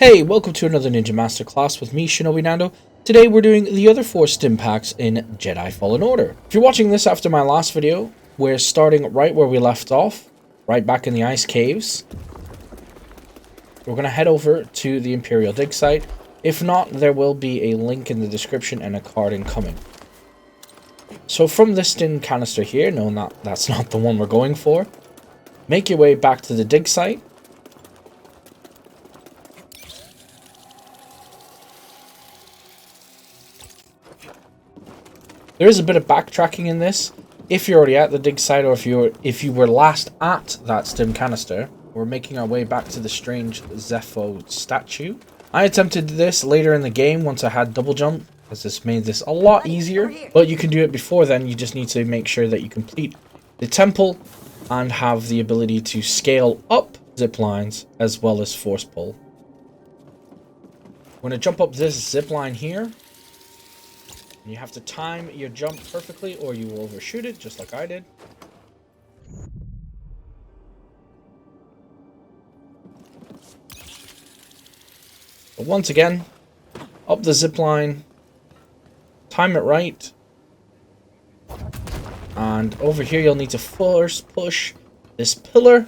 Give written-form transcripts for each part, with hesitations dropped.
Hey, welcome to another Ninja Masterclass with me, Shinobi Nando. Today we're doing the other 4 stim packs in Jedi Fallen Order. If you're watching this after my last video, we're starting right where we left off, right back in the ice caves. We're going to head over to the Imperial Dig Site. If not, there will be a link in the description and a card incoming. So from this stim canister here, no, that's not the one we're going for. Make your way back to the dig site. There is a bit of backtracking in this. If you're already at the dig site, or if you were last at that stim canister, we're making our way back to the strange Zepho statue. I attempted this later in the game once I had double jump, as this made this a lot easier. But you can do it before then. You just need to make sure that you complete the temple and have the ability to scale up zip lines as well as force pull. We're going to jump up this zip line here. You have to time your jump perfectly or you will overshoot it, just like I did. But once again, up the zip line, time it right. And over here you'll need to first push this pillar.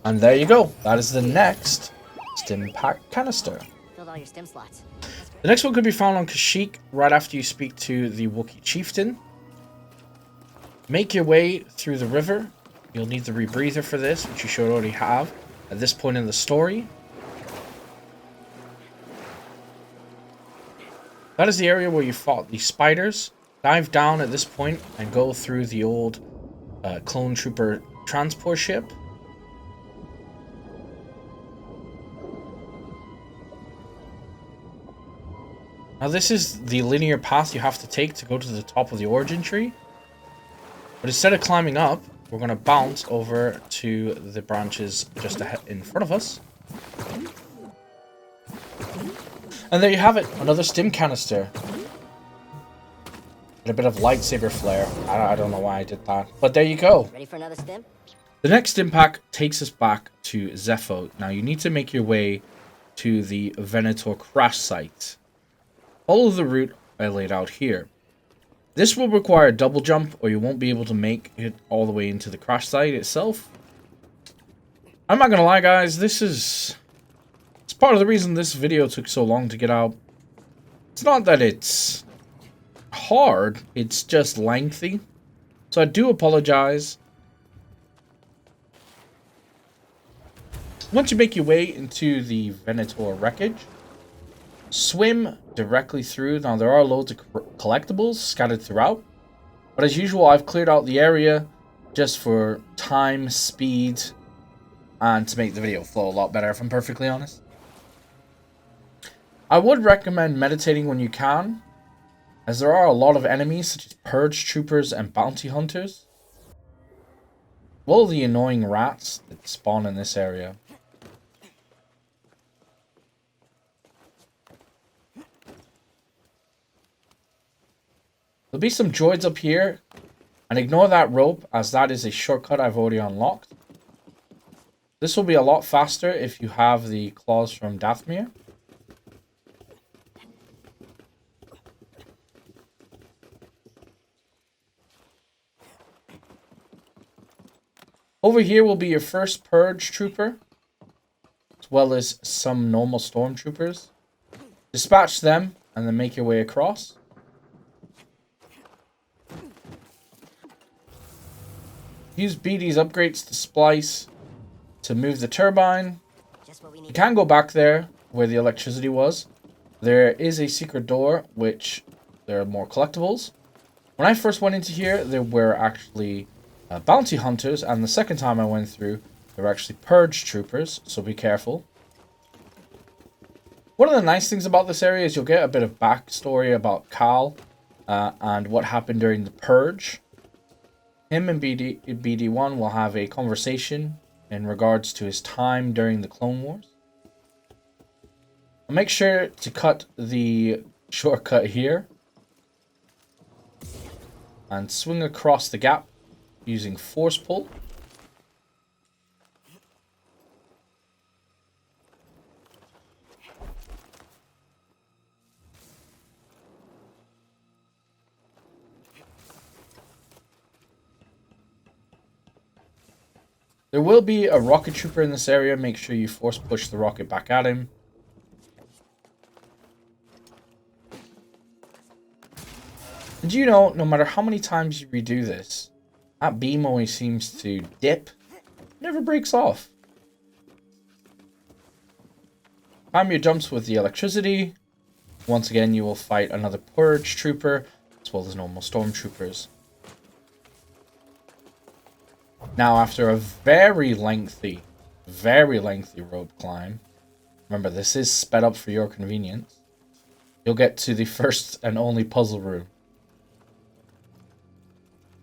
And there you go. That is the next stim pack canister. All your stim slots. The next one could be found on Kashyyyk right after you speak to the Wookiee chieftain. Make your way through the river. You'll need the Rebreather for this, which you should already have at this point in the story. That is the area where you fought the spiders. Dive down at this point and go through the old clone trooper transport ship. Now this is the linear path you have to take to go to the top of the origin tree. But instead of climbing up, we're going to bounce over to the branches just ahead in front of us. And there you have it, another stim canister. And a bit of lightsaber flare. I don't know why I did that. But there you go. Ready for another stim? The next stim pack takes us back to Zepho. Now you need to make your way to the Venator crash site. Follow the route I laid out here. This will require a double jump or you won't be able to make it all the way into the crash site itself. I'm not gonna lie guys, it's part of the reason this video took so long to get out. It's not that it's hard, it's just lengthy. So I do apologize. Once you make your way into the Venator wreckage, swim directly through. Now there are loads of collectibles scattered throughout, but as usual I've cleared out the area just for time, speed, and to make the video flow a lot better, if I'm perfectly honest. I would recommend meditating when you can, as there are a lot of enemies such as purge troopers and bounty hunters. All the annoying rats that spawn in this area. There'll be some droids up here, and ignore that rope as that is a shortcut I've already unlocked. This will be a lot faster if you have the claws from Dathomir. Over here will be your first purge trooper, as well as some normal stormtroopers. Dispatch them and then make your way across. Use BD's upgrades to splice to move the turbine. You can go back there where the electricity was. There is a secret door, which there are more collectibles. When I first went into here, there were actually bounty hunters, and the second time I went through, there were actually purge troopers, so be careful. One of the nice things about this area is you'll get a bit of backstory about Cal and what happened during the purge. Him and BD1 will have a conversation in regards to his time during the Clone Wars. I'll make sure to cut the shortcut here and swing across the gap using force pull. There will be a rocket trooper in this area. Make sure you force push the rocket back at him. And you know, no matter how many times you redo this, that beam always seems to dip. It never breaks off. Time your jumps with the electricity. Once again, you will fight another purge trooper, as well as normal stormtroopers. Now, after a very lengthy rope climb, remember this is sped up for your convenience, you'll get to the first and only puzzle room.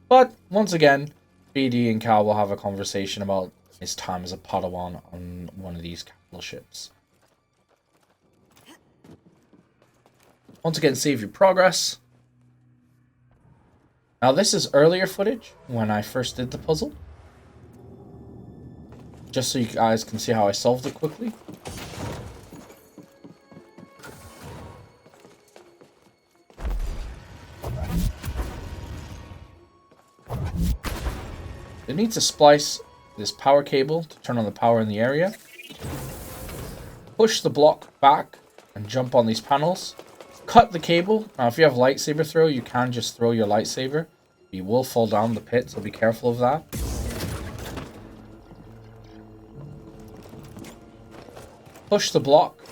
But, once again, BD and Cal will have a conversation about his time as a Padawan on one of these capital ships. Once again, save your progress. Now, this is earlier footage when I first did the puzzle. Just so you guys can see how I solved it quickly. You need to splice this power cable to turn on the power in the area. Push the block back and jump on these panels. Cut the cable. Now, if you have lightsaber throw, you can just throw your lightsaber. You will fall down the pit, so be careful of that. Push the block.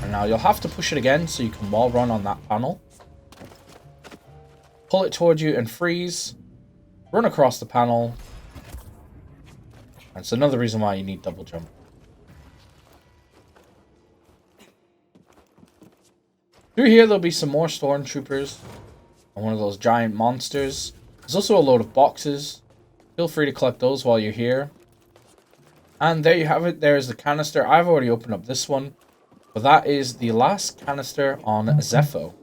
And now you'll have to push it again so you can wall run on that panel. Pull it towards you and freeze. Run across the panel. That's another reason why you need double jump. Through here, there'll be some more stormtroopers. And one of those giant monsters. There's also a load of boxes. Feel free to collect those while you're here. And there you have it. There's the canister. I've already opened up this one. But that is the last canister on Zeffo.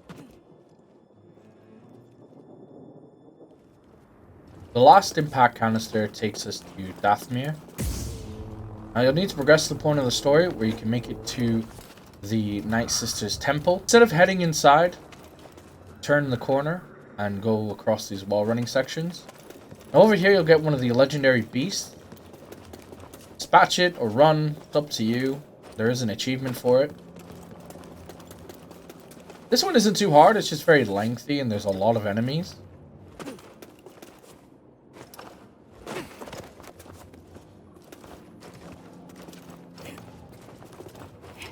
The last impact canister takes us to Dathomir. Now you'll need to progress to the point of the story where you can make it to the Nightsister's temple. Instead of heading inside, turn the corner and go across these wall running sections. Now over here you'll get one of the legendary beasts. Dispatch it or run, it's up to you. There is an achievement for it. This one isn't too hard, it's just very lengthy and there's a lot of enemies.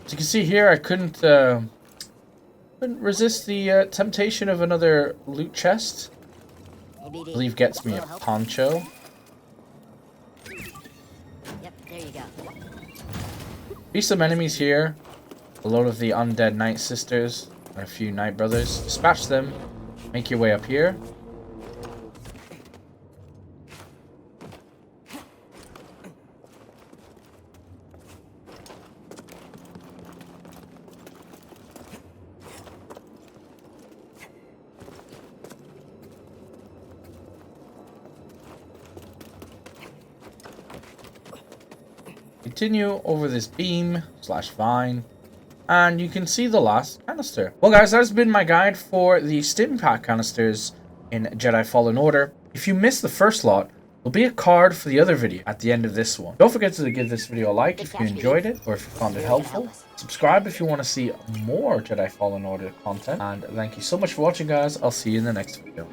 As you can see here, I couldn't resist the temptation of another loot chest. I believe gets me a poncho. Yep, there you go. Be some enemies here. A load of the undead Nightsisters and a few Night Brothers. Dispatch them. Make your way up here. Continue over this beam / vine, and you can see the last canister. Well guys, that's been my guide for the stimpack canisters in Jedi Fallen Order. If you missed the first lot, there'll be a card for the other video at the end of this one. Don't forget to give this video a like if you enjoyed it or if you found it helpful. Subscribe if you want to see more Jedi Fallen Order content, and thank you so much for watching guys. I'll see you in the next video.